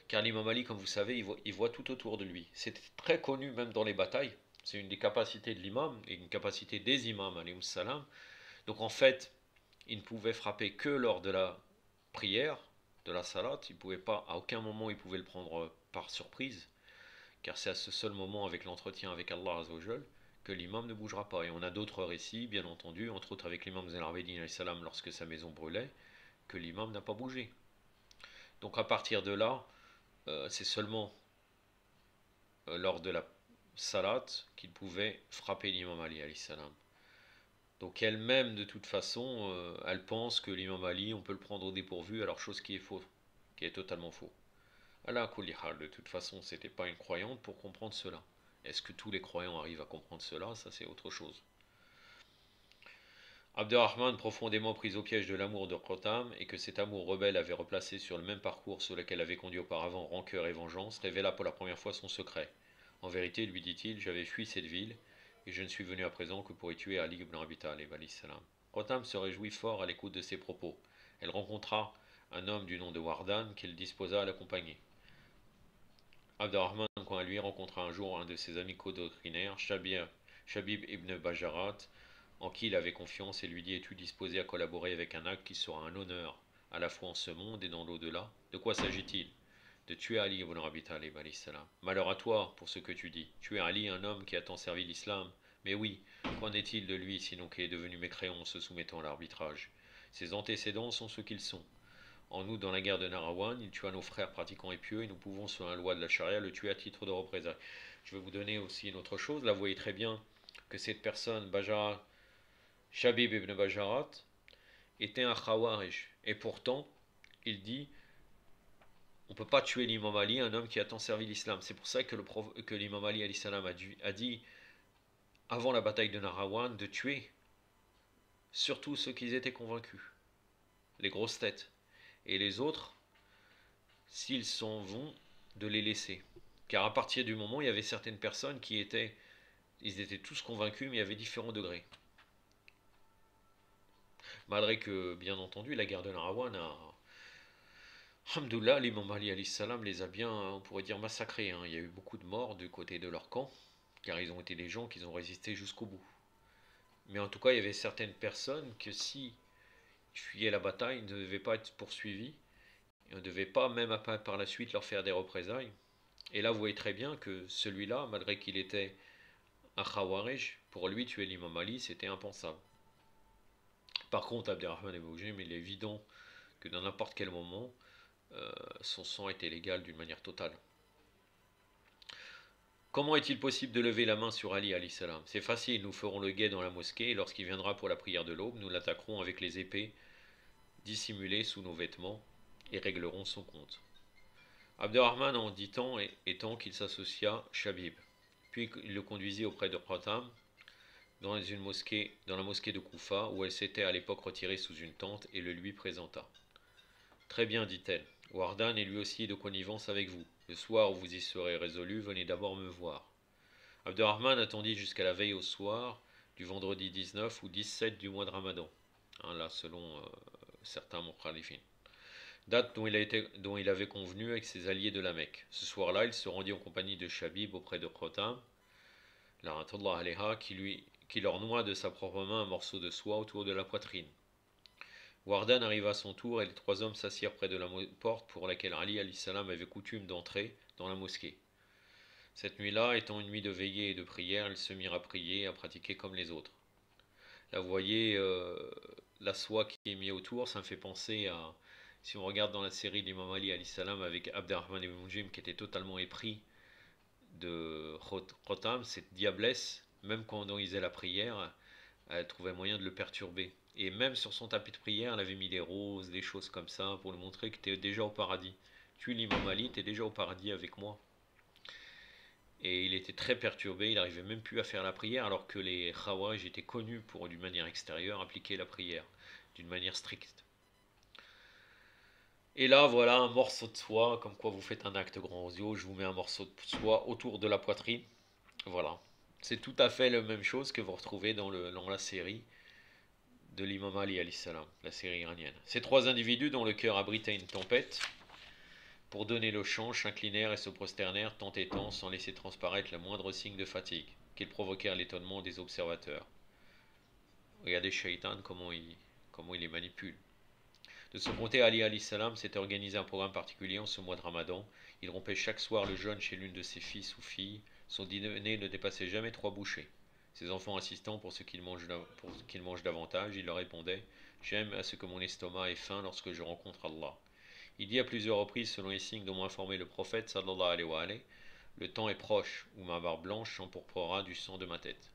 car l'imam Ali, comme vous savez, il voit tout autour de lui. C'est très connu même dans les batailles. C'est une des capacités de l'imam et une capacité des imams alayhi salam. Donc en fait, il ne pouvait frapper que lors de la prière, de la salat. Il pouvait pas, à aucun moment, il pouvait le prendre par surprise, car c'est à ce seul moment, avec l'entretien avec Allah Azzawajal, que l'imam ne bougera pas. Et on a d'autres récits, bien entendu, entre autres avec l'imam Zayn al-Abidin salam lorsque sa maison brûlait, que l'imam n'a pas bougé. Donc à partir de là, c'est seulement lors de la salat qu'il pouvait frapper l'imam Ali alayhi salam. Donc elle-même, de toute façon, elle pense que l'imam Ali, on peut le prendre au dépourvu, alors chose qui est faux, qui est totalement faux. Allah kulli hal, de toute façon, c'était pas une croyante pour comprendre cela. Est-ce que tous les croyants arrivent à comprendre cela? Ça, c'est autre chose. Abderrahman, profondément pris au piège de l'amour de Khotam, et que cet amour rebelle avait replacé sur le même parcours sur lequel avait conduit auparavant rancœur et vengeance, révéla pour la première fois son secret. En vérité, lui dit-il, j'avais fui cette ville, et je ne suis venu à présent que pour y tuer Ali ibn Abi Talib. Khotam se réjouit fort à l'écoute de ces propos. Elle rencontra un homme du nom de Wardan qu'elle disposa à l'accompagner. Abderrahman, quant à lui, rencontra un jour un de ses amis co-doctrinaires, Shabib ibn Bajarat, en qui il avait confiance et lui dit, es-tu disposé à collaborer avec un acte qui sera un honneur, à la fois en ce monde et dans l'au-delà? De quoi s'agit-il? De tuer Ali ibn Abi Talib. Malheur à toi pour ce que tu dis. Tuer Ali, un homme qui a tant servi l'islam. Mais oui, qu'en est-il de lui, sinon qu'il est devenu mécréant en se soumettant à l'arbitrage? Ses antécédents sont ce qu'ils sont. En août, dans la guerre de Nahrawan, il tua nos frères pratiquants et pieux, et nous pouvons, selon la loi de la charia, le tuer à titre de représailles. Je vais vous donner aussi une autre chose. Là, vous voyez très bien que cette personne, Shabib ibn Bajarat, était un khawarij. Et pourtant, il dit, on ne peut pas tuer l'imam Ali, un homme qui a tant servi l'islam. C'est pour ça que l'imam Ali a dit, avant la bataille de Nahrawan, de tuer surtout ceux qui étaient convaincus, les grosses têtes. Et les autres, s'ils s'en vont, de les laisser. Car à partir du moment où il y avait certaines personnes ils étaient tous convaincus, mais il y avait différents degrés. Malgré que, bien entendu, la guerre de Nahrawan Alhamdoulilah, l'imam Ali alayhi salam les a bien, on pourrait dire, massacrés. Il y a eu beaucoup de morts du côté de leur camp, car ils ont été des gens qui ont résisté jusqu'au bout. Mais en tout cas, il y avait certaines personnes que si fuyaient la bataille, ils ne devaient pas être poursuivis, et on ne devait pas même par la suite leur faire des représailles. Et là, vous voyez très bien que celui-là, malgré qu'il était un Khawarij, pour lui, tuer l'imam Ali, c'était impensable. Par contre, Abderrahman Ibn Muljim, il est évident que dans n'importe quel moment, son sang était légal d'une manière totale. Comment est-il possible de lever la main sur Ali alayhi salam? C'est facile, nous ferons le guet dans la mosquée et lorsqu'il viendra pour la prière de l'aube, nous l'attaquerons avec les épées dissimulées sous nos vêtements et réglerons son compte. Abderrahman en dit tant et tant qu'il s'associa Shabib. Puis il le conduisit auprès de Khatam dans la mosquée de Koufa où elle s'était à l'époque retirée sous une tente et le lui présenta. Très bien, dit-elle. Wardan est lui aussi de connivence avec vous. Le soir où vous y serez résolu, venez d'abord me voir. Abderrahman attendit jusqu'à la veille au soir du vendredi 19 ou 17 du mois de Ramadan, là selon certains mukhalifin. Date dont il avait convenu avec ses alliés de la Mecque. Ce soir-là, il se rendit en compagnie de Shabib auprès de Khotam, la'anatullah alayha, qui leur noua de sa propre main un morceau de soie autour de la poitrine. Wardan arriva à son tour et les trois hommes s'assirent près de la porte pour laquelle Ali alayhi salam avait coutume d'entrer dans la mosquée. Cette nuit-là, étant une nuit de veillée et de prière, ils se mirent à prier et à pratiquer comme les autres. Là, vous voyez, la soie qui est mise autour, ça me fait penser à, si on regarde dans la série d'Imam Ali alayhi salam avec Abderrahman ibn Muljim qui était totalement épris de Khotam, cette diablesse, même quand on disait la prière, elle trouvait moyen de le perturber. Et même sur son tapis de prière, elle avait mis des roses, des choses comme ça, pour lui montrer que tu es déjà au paradis. Tu es l'imam Ali, tu es déjà au paradis avec moi. Et il était très perturbé, il n'arrivait même plus à faire la prière, alors que les Khawarij étaient connus pour, d'une manière extérieure, appliquer la prière, d'une manière stricte. Et là, voilà un morceau de soie, comme quoi vous faites un acte grandiose, je vous mets un morceau de soie autour de la poitrine. Voilà. C'est tout à fait la même chose que vous retrouvez dans la série de l'imam Ali alayhi salam, la série iranienne. Ces trois individus dont le cœur abritait une tempête, pour donner le change, s'inclinèrent et se prosternèrent, tant et tant, sans laisser transparaître le moindre signe de fatigue, qu'ils provoquèrent l'étonnement des observateurs. Regardez Shaitan, comment il les manipule. De son côté, Ali alayhi salam s'était organisé un programme particulier en ce mois de Ramadan. Il rompait chaque soir le jeûne chez l'une de ses fils ou filles. Son dîner ne dépassait jamais 3 bouchées. Ses enfants insistant pour qu'il mange davantage, il leur répondait: J'aime à ce que mon estomac ait faim lorsque je rencontre Allah. Il dit à plusieurs reprises, selon les signes dont m'a informé le prophète sallallahu alayhi wa alayhi, le temps est proche où ma barbe blanche s'empourprera du sang de ma tête.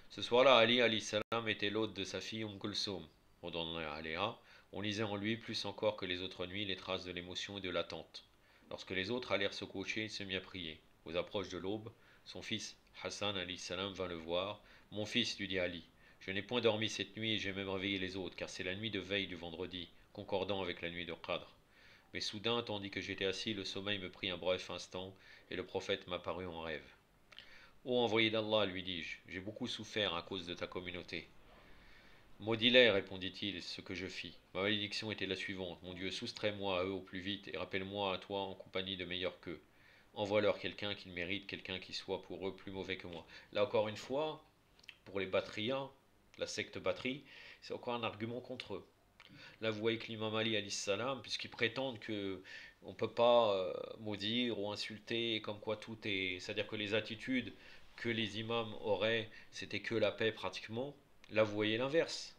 Ce soir-là, Ali alayhi salam était l'hôte de sa fille Kulsoum. On lisait en lui, plus encore que les autres nuits, les traces de l'émotion et de l'attente. Lorsque les autres allèrent se coucher, il se mit à prier. Aux approches de l'aube, son fils Hassan alayhi salam vint le voir. Mon fils, lui dit Ali, je n'ai point dormi cette nuit et j'ai même réveillé les autres, car c'est la nuit de veille du vendredi, concordant avec la nuit de Qadr. Mais soudain, tandis que j'étais assis, le sommeil me prit un bref instant, et le prophète m'apparut en rêve. Ô envoyé d'Allah, lui dis-je, j'ai beaucoup souffert à cause de ta communauté. Maudis-les, répondit-il, ce que je fis. Ma malédiction était la suivante. Mon Dieu, soustrais-moi à eux au plus vite, et rappelle-moi à toi en compagnie de meilleurs qu'eux. Envoie-leur quelqu'un qu'ils méritent, quelqu'un qui soit pour eux plus mauvais que moi. Là encore une fois, pour les Batriens, la secte Batri, c'est encore un argument contre eux. Là, vous voyez que l'imam Ali alayhi salam, puisqu'ils prétendent que on ne peut pas maudire ou insulter, comme quoi tout est... C'est-à-dire que les attitudes que les imams auraient, c'était que la paix pratiquement. Là, vous voyez l'inverse.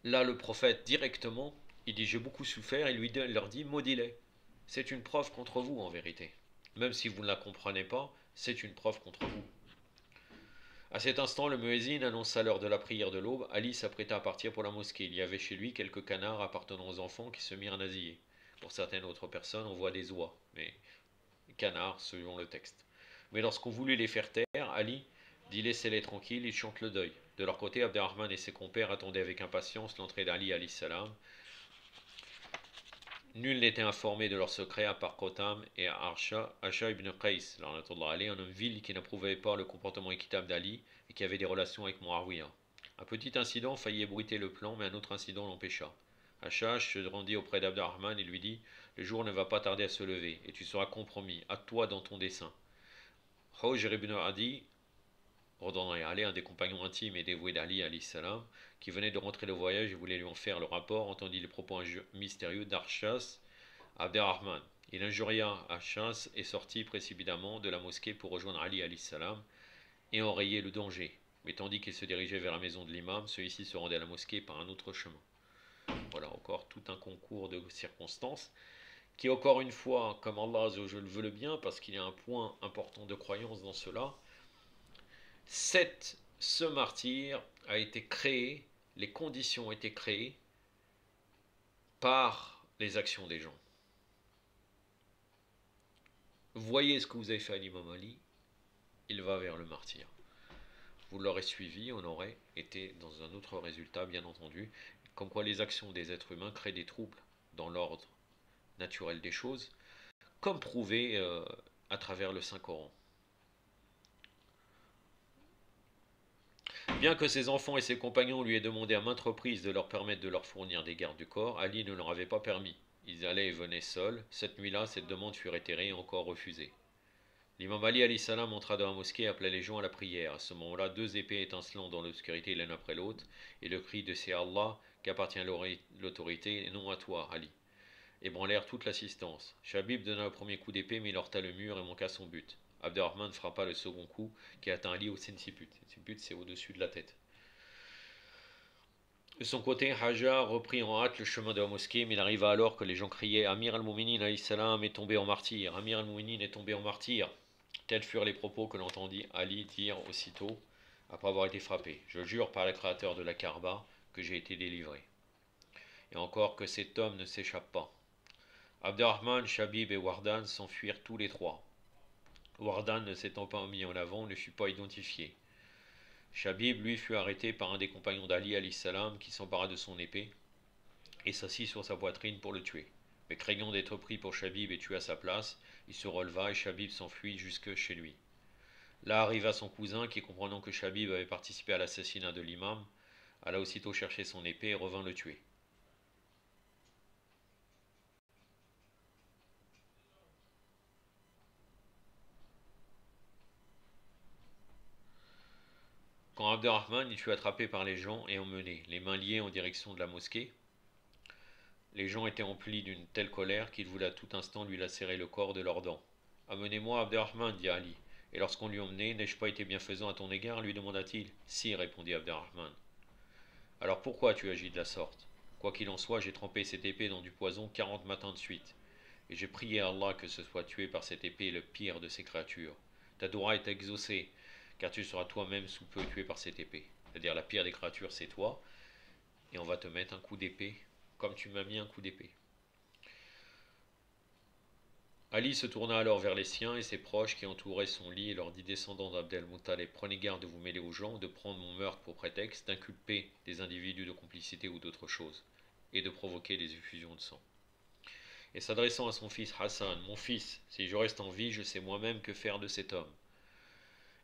Là, le prophète, directement, il dit: j'ai beaucoup souffert, et leur dit: maudis-les. C'est une preuve contre vous, en vérité. Même si vous ne la comprenez pas, c'est une preuve contre vous. À cet instant, le muezzin annonça l'heure de la prière de l'aube. Ali s'apprêta à partir pour la mosquée. Il y avait chez lui quelques canards appartenant aux enfants qui se mirent à nasiller. Pour certaines autres personnes, on voit des oies, mais canards selon le texte. Mais lorsqu'on voulut les faire taire, Ali dit: laissez-les tranquilles, ils chantent le deuil. De leur côté, Abderrahman et ses compères attendaient avec impatience l'entrée d'Ali alayhi salam. Nul n'était informé de leur secret à part Khotam et Asha ibn Qais, un homme vil qui n'approuvait pas le comportement équitable d'Ali et qui avait des relations avec Muawiyah. Un petit incident faillit ébruiter le plan, mais un autre incident l'empêcha. Asha se rendit auprès d'Abderrahman et lui dit: le jour ne va pas tarder à se lever, et tu seras compromis, à toi dans ton dessein. Hujr ibn Adi ordonnant à Ali, un des compagnons intimes et dévoués d'Ali, alayhi salam, qui venait de rentrer de voyage et voulait lui en faire le rapport, entendit les propos mystérieux d'Archas Abderrahman. Il injuria Archas et sortit précipitamment de la mosquée pour rejoindre Ali, alayhi salam, et enrayer le danger. Mais tandis qu'il se dirigeait vers la maison de l'imam, celui-ci se rendait à la mosquée par un autre chemin. Voilà encore tout un concours de circonstances qui, encore une fois, comme Allah je le veux le bien, parce qu'il y a un point important de croyance dans cela, ce martyr a été créé, les conditions ont été créées par les actions des gens. Voyez ce que vous avez fait à l'imam Ali, il va vers le martyr. Vous l'aurez suivi, on aurait été dans un autre résultat, bien entendu, comme quoi les actions des êtres humains créent des troubles dans l'ordre naturel des choses, comme prouvé à travers le Saint-Coran. Bien que ses enfants et ses compagnons lui aient demandé à maintes reprises de leur permettre de leur fournir des gardes du corps, Ali ne leur avait pas permis. Ils allaient et venaient seuls. Cette nuit-là, cette demande fut réitérée et encore refusée. L'imam Ali alayhi salam entra dans la mosquée et appela les gens à la prière. À ce moment-là, deux épées étincelant dans l'obscurité l'une après l'autre, et le cri de c'est Allah qu'appartient l'autorité et non à toi, Ali, ébranlèrent toute l'assistance. Shabib donna le premier coup d'épée, mais il heurta le mur et manqua son but. Abderrahman frappa le second coup, qui atteint Ali au sinciput. Sinciput, c'est au-dessus de la tête. De son côté, Hajar reprit en hâte le chemin de la mosquée, mais il arriva alors que les gens criaient Amir al-Mouminin alayhi salam est tombé en martyr. Amir al-Mouminin est tombé en martyr. Tels furent les propos que l'entendit Ali dire aussitôt, après avoir été frappé. Je jure par le créateur de la Kaaba que j'ai été délivré. Et encore que cet homme ne s'échappe pas. Abderrahman, Shabib et Wardan s'enfuirent tous les trois. Wardan, ne s'étant pas mis en avant, ne fut pas identifié. Shabib, lui, fut arrêté par un des compagnons d'Ali alayhi salam qui s'empara de son épée et s'assit sur sa poitrine pour le tuer. Mais craignant d'être pris pour Shabib et tué à sa place, il se releva et Shabib s'enfuit jusque chez lui. Là arriva son cousin qui, comprenant que Shabib avait participé à l'assassinat de l'imam, alla aussitôt chercher son épée et revint le tuer. Quand Abderrahman y fut attrapé par les gens et emmené, les mains liées en direction de la mosquée, les gens étaient emplis d'une telle colère qu'ils voulaient à tout instant lui lacérer le corps de leurs dents. Amenez-moi Abderrahman, dit Ali. Et lorsqu'on lui emmenait, n'ai-je pas été bienfaisant à ton égard lui demanda-t-il. Si, répondit Abderrahman. Alors pourquoi tu agis de la sorte? Quoi qu'il en soit, j'ai trempé cette épée dans du poison 40 matins de suite. Et j'ai prié à Allah que ce soit tué par cette épée le pire de ces créatures. Ta doua est exaucée, car tu seras toi-même sous peu tué par cette épée. C'est-à-dire la pire des créatures, c'est toi, et on va te mettre un coup d'épée, comme tu m'as mis un coup d'épée. Ali se tourna alors vers les siens et ses proches qui entouraient son lit et leur dit, descendant d'Abdel-Muttalib, prenez garde de vous mêler aux gens, de prendre mon meurtre pour prétexte, d'inculper des individus de complicité ou d'autre chose, et de provoquer des effusions de sang. Et s'adressant à son fils Hassan, mon fils, si je reste en vie, je sais moi-même que faire de cet homme.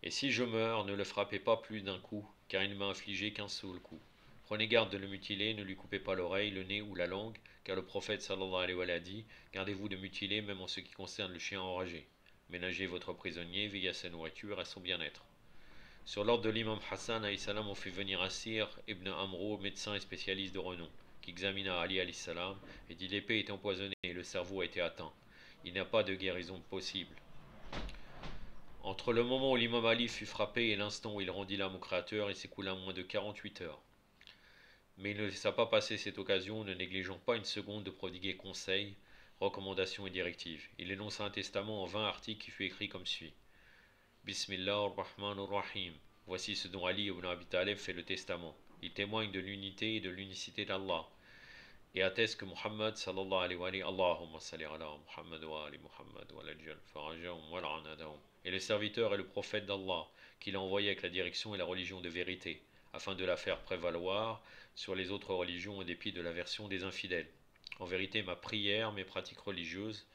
Et si je meurs, ne le frappez pas plus d'un coup, car il ne m'a infligé qu'un seul coup. Prenez garde de le mutiler, ne lui coupez pas l'oreille, le nez ou la langue, car le prophète sallallahu alayhi wa sallam a dit, gardez-vous de mutiler même en ce qui concerne le chien enragé. Ménagez votre prisonnier, veillez à sa nourriture et à son bien-être. Sur l'ordre de l'imam Hassan alayhi salam, on fit venir Asir ibn Amro, médecin et spécialiste de renom, qui examina Ali alayhi salam et dit, l'épée est empoisonnée et le cerveau a été atteint. Il n'y a pas de guérison possible. Entre le moment où l'imam Ali fut frappé et l'instant où il rendit l'âme au Créateur, il s'écoula moins de 48 heures. Mais il ne laissa pas passer cette occasion, ne négligeant pas une seconde de prodiguer conseils, recommandations et directives. Il énonça un testament en 20 articles qui fut écrit comme suit. Bismillah ar-Rahman ar-Rahim. Voici ce dont Ali ibn Abi Talib fait le testament. Il témoigne de l'unité et de l'unicité d'Allah et atteste que Muhammad sallallahu alayhi wa sallam, Allahumma salli ala Muhammad wa ali Muhammad wa al-jal farajahum wa al-anadahum, est le serviteur et le prophète d'Allah, qu'il a envoyé avec la direction et la religion de vérité, afin de la faire prévaloir sur les autres religions en dépit de l'aversion des infidèles. En vérité, ma prière, mes pratiques religieuses,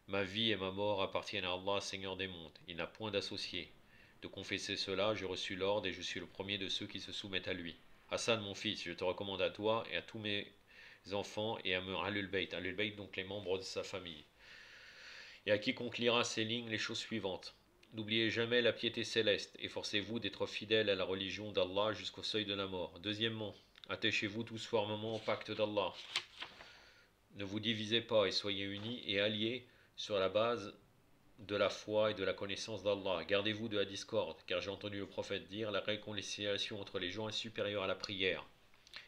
ma vie et ma mort appartiennent à Allah, Seigneur des mondes. Il n'a point d'associé. De confesser cela, j'ai reçu l'ordre et je suis le premier de ceux qui se soumettent à lui. Hassan, mon fils, je te recommande à toi et à tous mes enfants et à Ahlul Bayt. Ahlul Bayt, donc les membres de sa famille. Et à quiconque lira ces lignes les choses suivantes. N'oubliez jamais la piété céleste, efforcez-vous d'être fidèle à la religion d'Allah jusqu'au seuil de la mort. Deuxièmement, attachez-vous tous fermement au pacte d'Allah. Ne vous divisez pas et soyez unis et alliés sur la base de la foi et de la connaissance d'Allah. Gardez-vous de la discorde, car j'ai entendu le prophète dire: la réconciliation entre les gens est supérieure à la prière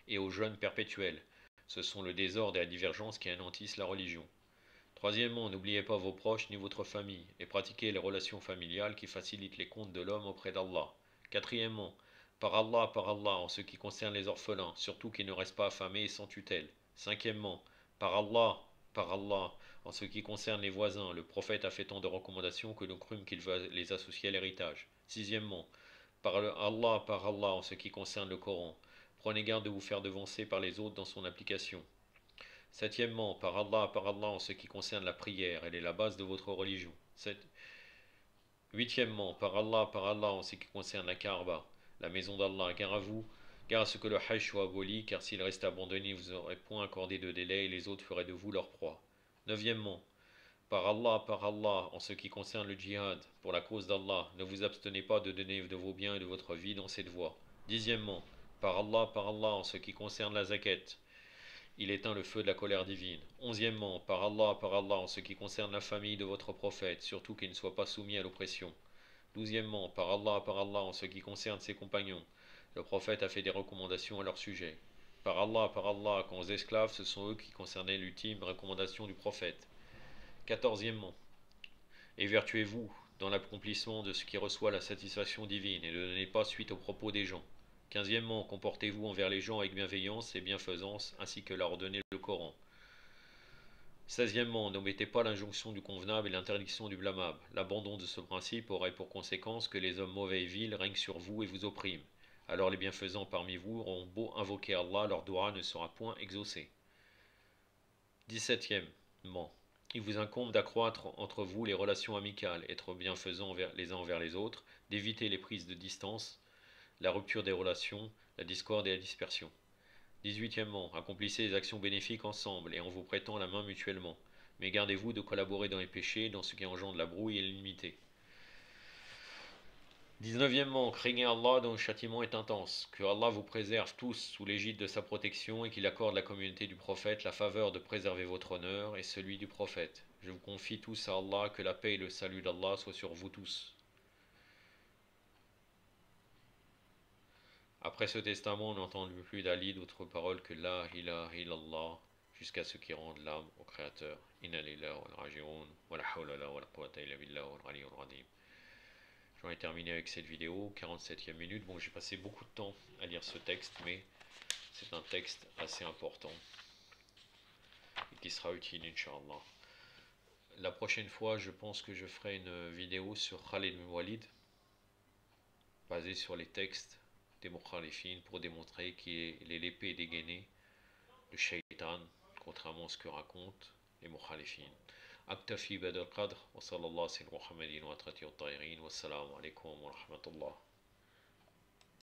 et au jeûne perpétuel. Ce sont le désordre et la divergence qui anéantissent la religion. Troisièmement, n'oubliez pas vos proches ni votre famille, et pratiquez les relations familiales qui facilitent les comptes de l'homme auprès d'Allah. Quatrièmement, par Allah, en ce qui concerne les orphelins, surtout qu'ils ne restent pas affamés et sans tutelle. Cinquièmement, par Allah, en ce qui concerne les voisins, le prophète a fait tant de recommandations que nous crûmes qu'il va les associer à l'héritage. Sixièmement, par Allah, en ce qui concerne le Coran, prenez garde de vous faire devancer par les autres dans son application. Septièmement, par Allah, en ce qui concerne la prière, elle est la base de votre religion. Huitièmement, par Allah, en ce qui concerne la Kaaba, la maison d'Allah, gare à ce que le Hajj soit aboli, car s'il reste abandonné, vous n'aurez point accordé de délai et les autres feraient de vous leur proie. Neuvièmement, par Allah, en ce qui concerne le djihad, pour la cause d'Allah, ne vous abstenez pas de donner de vos biens et de votre vie dans cette voie. Dixièmement, par Allah, en ce qui concerne la zakat, il éteint le feu de la colère divine. Onzièmement, par Allah, en ce qui concerne la famille de votre prophète, surtout qu'il ne soit pas soumis à l'oppression. Douzièmement, par Allah, en ce qui concerne ses compagnons, le prophète a fait des recommandations à leur sujet. Par Allah, quand aux esclaves, ce sont eux qui concernaient l'ultime recommandation du prophète. Quatorzièmement, évertuez-vous dans l'accomplissement de ce qui reçoit la satisfaction divine et ne donnez pas suite aux propos des gens. Quinzièmement, comportez-vous envers les gens avec bienveillance et bienfaisance, ainsi que l'a ordonné le Coran. Seizièmement, n'omettez pas l'injonction du convenable et l'interdiction du blâmable. L'abandon de ce principe aurait pour conséquence que les hommes mauvais et vils règnent sur vous et vous oppriment. Alors les bienfaisants parmi vous auront beau invoquer Allah, leur doua ne sera point exaucé. 17e. Il vous incombe d'accroître entre vous les relations amicales, être bienfaisants les uns envers les autres, d'éviter les prises de distance, la rupture des relations, la discorde et la dispersion. 18e. Accomplissez les actions bénéfiques ensemble et en vous prêtant la main mutuellement, mais gardez-vous de collaborer dans les péchés, dans ce qui engendre la brouille et l'inimité. 19e. Craignez Allah dont le châtiment est intense, que Allah vous préserve tous sous l'égide de sa protection et qu'il accorde à la communauté du prophète la faveur de préserver votre honneur et celui du prophète. Je vous confie tous à Allah, que la paix et le salut d'Allah soient sur vous tous. Après ce testament, on n'entend plus d'Ali d'autres paroles que La ilaha illallah, jusqu'à ce qui rende l'âme au Créateur. Inna lillahi wa raji'un, wa la hawla wa la quwwata illa billahi wa al-aliyyil azim. J'en ai terminé avec cette vidéo, 47e minute. Bon, j'ai passé beaucoup de temps à lire ce texte, mais c'est un texte assez important et qui sera utile, Inch'Allah. La prochaine fois, je pense que je ferai une vidéo sur Khalid bin Walid, basée sur les textes des Mukhalifin, pour démontrer qu'il est l'épée dégainée de Shaitan, contrairement à ce que racontent les Mukhalifin. أكتفي بهذا القدر وصلى الله على محمد وعلى آله الطاهرين والسلام عليكم ورحمة الله.